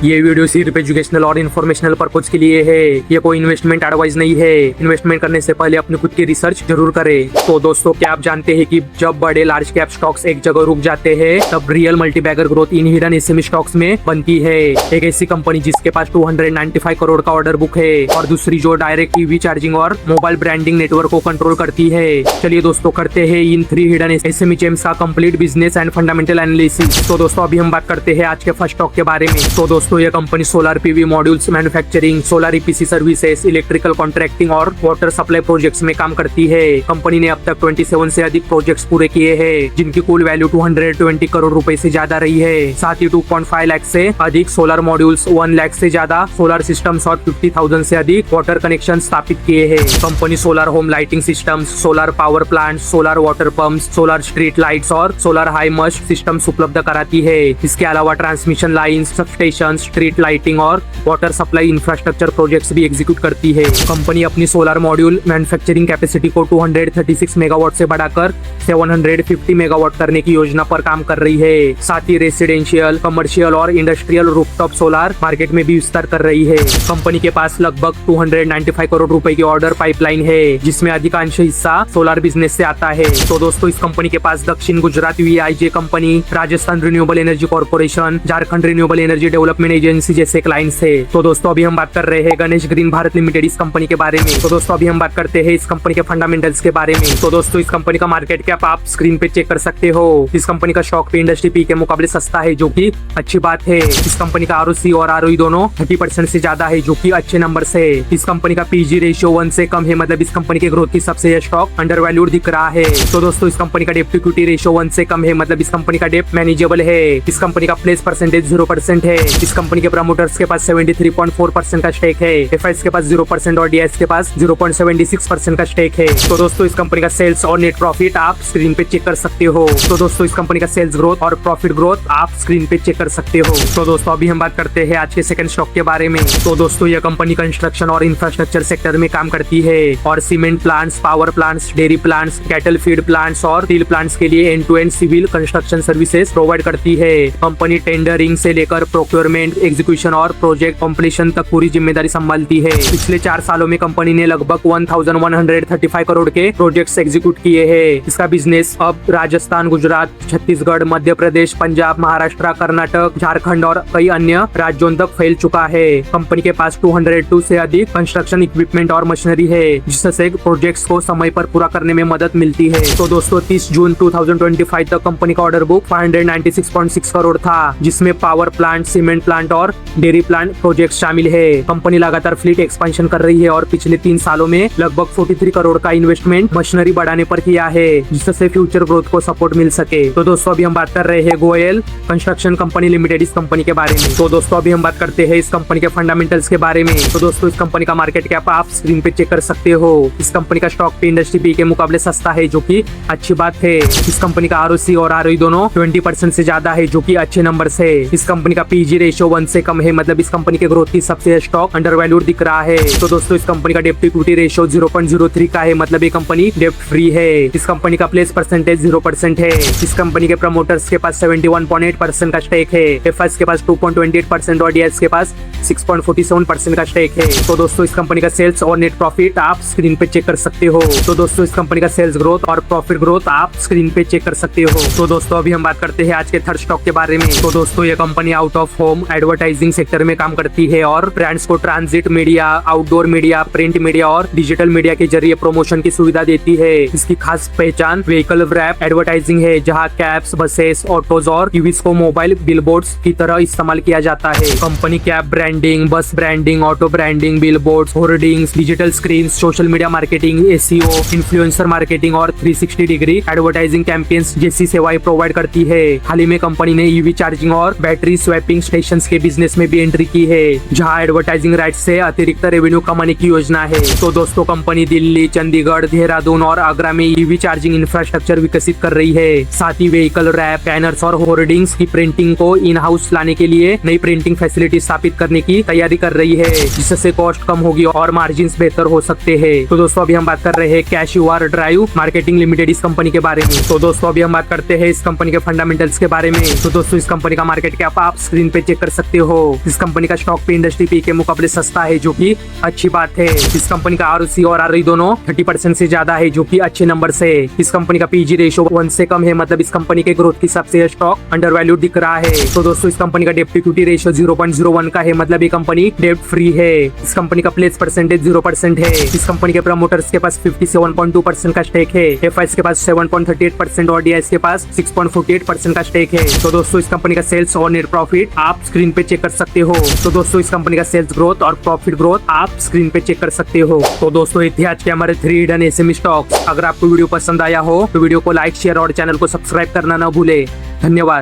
ये वीडियो सिर्फ एजुकेशनल और इन्फॉर्मेशनल पर्पज के लिए है। ये कोई इन्वेस्टमेंट एडवाइस नहीं है। इन्वेस्टमेंट करने से पहले अपनी खुद की रिसर्च जरूर करें। तो दोस्तों, क्या आप जानते हैं कि जब बड़े लार्ज कैप स्टॉक्स एक जगह रुक जाते हैं तब real multibagger growth in hidden SME stocks में बनती है। एक ऐसी कंपनी जिसके पास 295 करोड़ का ऑर्डर बुक है और दूसरी जो डायरेक्ट ईवी चार्जिंग और मोबाइल ब्रांडिंग नेटवर्क को कंट्रोल करती है। चलिए दोस्तों, करते हैं इन 3 हिडन एसएमई जेम्स का complete business and fundamental analysis. तो दोस्तों, अभी हम बात करते हैं आज के फर्स्ट स्टॉक के बारे में। तो दोस्तों, ये company solar PV modules manufacturing, solar EPC services, electrical contracting और वाटर सप्लाई प्रोजेक्ट्स में काम करती है। कंपनी ने अब तक 27 से अधिक प्रोजेक्ट्स पूरे किए हैं, जिनकी कुल वैल्यू 220 करोड़ रुपए से ज्यादा रही है। साथ ही 2.5 लाख से अधिक सोलर मॉड्यूल्स, 1 लाख से ज्यादा सोलर सिस्टम्स और 50,000 से अधिक वाटर कनेक्शन स्थापित किए हैं। Company solar home lighting systems, solar power plant, solar water pumps, solar street lights और सोलर हाई मस्ट सिस्टम्स उपलब्ध कराती है। इसके अलावा transmission lines, substation, street lighting और वाटर सप्लाई इंफ्रास्ट्रक्चर प्रोजेक्ट्स भी एग्जीक्यूट करती है। कंपनी अपनी सोलर मॉड्यूल मैन्युफैक्चरिंग कैपेसिटी को 236 मेगावाट से बढ़ाकर 750 मेगावाट करने की योजना पर काम कर रही है। साथ ही रेसिडेंशियल, कमर्शियल और इंडस्ट्रियल रूफटॉप सोलर मार्केट में भी विस्तार कर रही है। कंपनी के पास लगभग 295 करोड़ रुपए की ऑर्डर पाइपलाइन है, जिसमें अधिकांश हिस्सा सोलर बिजनेस से आता है। तो दोस्तों, इस कंपनी के पास Dakshin Gujarat Vij company, Rajasthan renewable energy corporation, Jharkhand renewable energy development agency जैसे क्लाइंट्स है। तो दोस्तों, अभी हम बात कर रहे हैं गणेश ग्रीन भारत लिमिटेड इस कंपनी के बारे में। तो दोस्तों, अभी हम बात करते हैं इस कंपनी के फंडामेंटल्स के बारे में। तो दोस्तों, इस कंपनी का मार्केट कैप आप स्क्रीन पे चेक कर सकते हो। इस कंपनी का स्टॉक पे इंडस्ट्री पी के मुकाबले सस्ता है, जो कि अच्छी बात है। इस कंपनी का आरओसी और आरओई दोनों 30% से ज्यादा है, जो कि अच्छे नंबर से। इस कंपनी का पीजी रेशियो 1 से कम है, मतलब इस कंपनी के ग्रोथ की सबसे यह स्टॉक अंडर वैल्यूड दिख रहा है। तो दोस्तों, इस कंपनी का डेप्ट इक्विटी रेशियो 1 से कम है, मतलब इस कंपनी का डेप्ट मैनेजेबल है। इस कंपनी का प्लेस परसेंटेज 0% है। इस कंपनी के प्रमोटर्स के पास 73.4% का स्टेक है। एफआईएस के पास 0% और डीआईएस के पास 0.76% का स्टेक है। तो दोस्तों, इस कंपनी का सेल्स और नेट प्रॉफिट आप स्क्रीन पे चेक कर सकते हो। तो दोस्तों, इस कंपनी का सेल्स ग्रोथ और प्रॉफिट ग्रोथ आप स्क्रीन पे चेक कर सकते हो। तो दोस्तों, अभी हम बात करते हैं आज के सेकंड स्टॉक के बारे में। तो दोस्तों, यह कंपनी कंस्ट्रक्शन और इंफ्रास्ट्रक्चर सेक्टर में काम करती है और cement plants, power plants, dairy plants, cattle feed plants और स्टील प्लांट्स के लिए end to end civil construction services provide करती है। कंपनी टेंडरिंग से लेकर प्रोक्योरमेंट, एग्जीक्यूशन और प्रोजेक्ट कंप्लीशन तक पूरी जिम्मेदारी संभालती है। पिछले 4 सालों में कंपनी ने लगभग 1135 करोड़ के प्रोजेक्ट्स एग्जीक्यूट किए हैं। इसका बिजनेस अब राजस्थान, गुजरात, छत्तीसगढ़, मध्य प्रदेश, पंजाब, महाराष्ट्र, कर्नाटक, झारखंड और कई अन्य राज्यों तक फैल चुका है। कंपनी के पास 202 से अधिक कंस्ट्रक्शन इक्विपमेंट और मशीनरी है, जिससे प्रोजेक्ट्स को समय पर पूरा करने में मदद मिलती है। तो दोस्तों, 30 जून 2025 तक कंपनी का ऑर्डर बुक 596.6 करोड़ था, जिसमें पावर प्लांट, सीमेंट प्लांट और डेयरी प्लांट प्रोजेक्ट शामिल है। कंपनी लगातार फ्लीट एक्सपेंशन कर रही है और पिछले 3 सालों में लगभग 43 करोड़ का इन्वेस्टमेंट मशीनरी बढ़ाने पर किया है, जिससे फ्यूचर ग्रोथ को सपोर्ट मिल सके। तो दोस्तों, अभी हम बात कर रहे हैं गोयल कंस्ट्रक्शन कंपनी लिमिटेड इस कंपनी के बारे में। तो दोस्तों, अभी हम बात करते हैं इस कंपनी के फंडामेंटल्स के बारे में। तो दोस्तों, इस कंपनी का मार्केट कैप आप स्क्रीन पे चेक कर सकते हो। इस कंपनी का स्टॉक पे इंडस्ट्री पी के मुकाबले सस्ता है, जो कि अच्छी बात है। इस कंपनी का आरओसी और आरओई दोनों 20% से ज्यादा है, जो कि अच्छे नंबर से। इस कंपनी का पीजी रेशियो 1 से कम है, मतलब इस कंपनी के ग्रोथ की सबसे स्टॉक अंडर वैल्यूड दिख रहा है। तो दोस्तों, इस कंपनी का डेप्ट इक्विटी रेशियो 0.03 का है, मतलब ये कंपनी डेप्ट फ्री है। इस कंपनी का प्लेस परसेंटेज 0% है। इस कंपनी के प्रमोटर्स के पास 71.8% का स्टेक है। एफआईएस के पास 2.28% और डीआईएस के पास 6.47% का स्टेक है। तो दोस्तों, इस कंपनी का सेल्स और नेट प्रॉफिट आप स्क्रीन पे चेक कर सकते हो। तो दोस्तों, इस कंपनी का सेल्स ग्रोथ और प्रॉफिट ग्रोथ आप स्क्रीन पे चेक कर सकते हो। तो दोस्तों, अभी हम बात करते हैं आज के थर्ड स्टॉक के बारे में। तो दोस्तों, ये company out of home advertising sector में काम करती है और ब्रांड्स को transit media, outdoor media, print media और डिजिटल मीडिया के जरिए प्रमोशन की सुविधा देती है। इसकी खास पहचान व्हीकल रैप एडवर्टाइजिंग है, जहाँ कैब्स, बसेस, ऑटोज और ईवीज को मोबाइल बिलबोर्ड्स की तरह इस्तेमाल किया जाता है। कंपनी कैब ब्रांडिंग, बस branding, auto branding, billboards, hoardings, digital screen, social media marketing, SEO, influencer marketing और 360 डिग्री एडवर्टाइजिंग कैंपेन्स जैसी सेवाएं प्रोवाइड करती है। हाल ही में कंपनी ने ईवी चार्जिंग और बैटरी स्वैपिंग स्टेशन के बिजनेस में भी एंट्री की है, जहां एडवर्टाइजिंग राइट से अतिरिक्त रेवेन्यू कमाने की योजना है। तो दोस्तों, कंपनी दिल्ली, चंडीगढ़, देहरादून और आगरा में ईवी चार्जिंग इंफ्रास्ट्रक्चर विकसित कर रही है। साथ ही व्हीकल रैप, बैनर्स और होर्डिंग्स की प्रिंटिंग को इन हाउस लाने के लिए नई प्रिंटिंग फैसिलिटी स्थापित करने की तैयारी कर रही है, जिससे कॉस्ट कम होगी और मार्जिन बेहतर हो सकते हैं। तो दोस्तों, अभी हम बात कर रहे हैं कैशियर ड्राइव मार्केटिंग लिमिटेड इस कंपनी के बारे में। तो दोस्तों, अभी हम बात करते हैं इस कंपनी के फंडामेंटल्स के बारे में। तो दोस्तों, इस कंपनी का मार्केट कैप आप स्क्रीन पे चेक कर सकते हो। इस कंपनी का स्टॉक पे इंडस्ट्री पी के मुकाबले सस्ता है, जो कि अच्छी बात है। इस कंपनी का ROC और ROE दोनों 30% से ज्यादा है, जो कि अच्छे नंबर से। इस कंपनी का PG रेशो 1 से कम है, मतलब इस कंपनी के ग्रोथ के हिसाब से स्टॉक अंडर वैल्यू दिख रहा है। तो दोस्तों इस कंपनी का डेब्ट इक्विटी रेशो 0.01 का है, मतलब ये कंपनी डेब्ट फ्री है। इस कंपनी का प्लेस परसेंटेज 0% है। इस कंपनी के प्रमोटर्स के पास 57.2% का स्टेक है। FIs के पास 7.38% और DIs के पास 6.48% का स्टेक है। तो दोस्तों इस कंपनी का सेल्स और नेट प्रॉफिट आप स्क्रीन पे चेक कर सकते हो। तो दोस्तों इस कंपनी का सेल्स ग्रोथ और प्रॉफिट ग्रोथ आप स्क्रीन पे चेक कर सकते हो। तो दोस्तों ये थे आज के हमारे 3 हिडन SME स्टॉक्स। अगर आपको वीडियो पसंद आया हो तो वीडियो को लाइक, शेयर और चैनल को सब्सक्राइब करना ना भूले। धन्यवाद।